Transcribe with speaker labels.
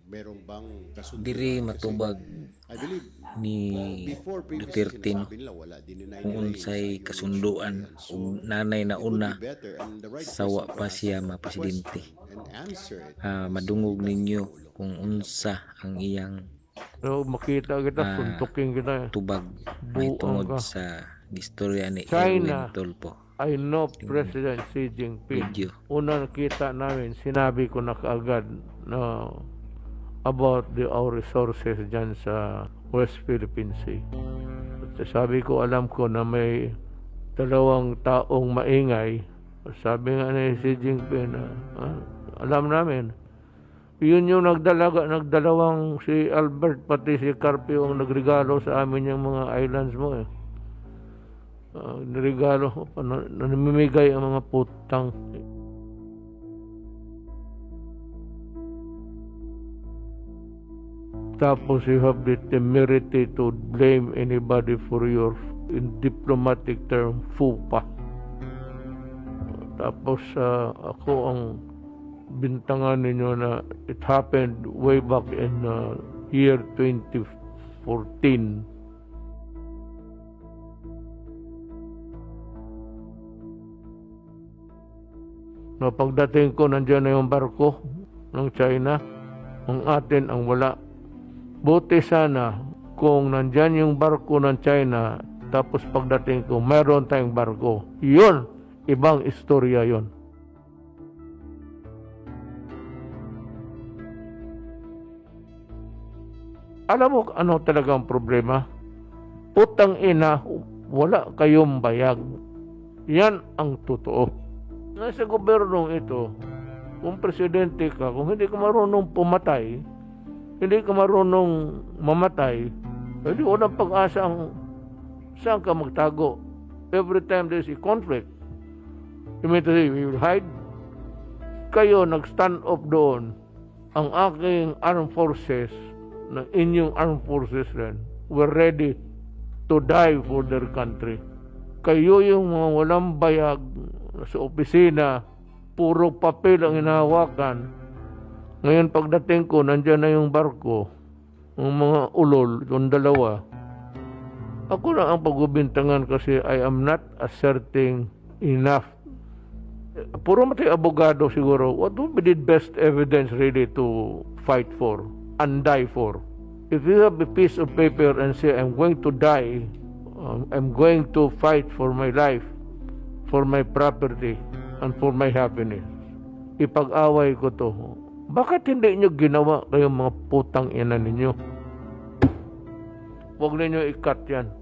Speaker 1: Merong bang kasunduan?
Speaker 2: Diri
Speaker 1: Kasi
Speaker 2: matubag
Speaker 1: I believe
Speaker 2: ni
Speaker 1: before previously
Speaker 2: Duterte no,
Speaker 1: sinasabi nila wala dininay
Speaker 2: kung
Speaker 1: nila yung sa
Speaker 2: unsay
Speaker 1: yung issue na
Speaker 2: kasunduan
Speaker 1: yan. So
Speaker 2: ug nanay na
Speaker 1: it would
Speaker 2: una
Speaker 1: be better and the right
Speaker 2: sawa
Speaker 1: person to
Speaker 2: pa
Speaker 1: ask
Speaker 2: siya
Speaker 1: the
Speaker 2: mapresidente.
Speaker 1: question and answer it is
Speaker 2: Madungog ninyo
Speaker 1: Pangulo.
Speaker 2: kung
Speaker 1: Yun lang po.
Speaker 2: unsa ang iyang
Speaker 3: So, makita kita, suntukin kita.
Speaker 2: tubag may
Speaker 3: Buang
Speaker 2: tungod
Speaker 3: ka.
Speaker 2: sa istorya ni
Speaker 3: China.
Speaker 2: Erwin Tulfo.
Speaker 3: I know President Xi Jinping.
Speaker 2: Video.
Speaker 3: Una nakita namin, sinabi ko na kaagad na about our resources dyan sa West Philippine Sea. At sabi ko, alam ko na may dalawang taong maingay. Sabi nga ni Xi Jinping na, alam namin, yun yung nagdalawang si Albert pati si Carpio ang nagregalo sa amin yung mga islands mo eh. Nirigalo, namimigay ang mga putang. Tapos you have the temerity to blame anybody for your, in diplomatic term, fupa. Tapos ako ang bintangan ninyo na it happened way back in year 2014. No, pagdating ko, nandiyan na yung barko ng China. Ang atin ang wala. Buti sana kung nandiyan yung barko ng China, tapos pagdating ko, meron tayong barko. Yun, ibang istorya yun. Alam mo ano talaga ang problema? Putang ina, wala kayong bayag. Yan ang totoo. Nasa gobyernong ito, kung presidente ka, kung hindi ka marunong pumatay, hindi ka marunong mamatay, hindi walang pag-asa ang saan ka magtago. Every time there's a conflict, you mean to say, we will hide? Kayo nag-stand up doon, ang aking armed forces, ng inyong armed forces rin, were ready to die for their country. Kayo yung mga walang bayag sa opisina, puro papel ang hinahawakan. Ngayon pagdating ko, nandyan na yung barko, yung mga ulol, yung dalawa. Ako na ang pagbibintangan kasi I am not asserting enough. Puro matay abogado siguro. What would be the best evidence really to fight for and die for? If you have a piece of paper and say, I'm going to die, I'm going to fight for my life, for my property, and for my happiness, ipag-away ko to. Bakit hindi nyo ginawa kayong mga putang ina ninyo? Huwag ninyo i-cut yan.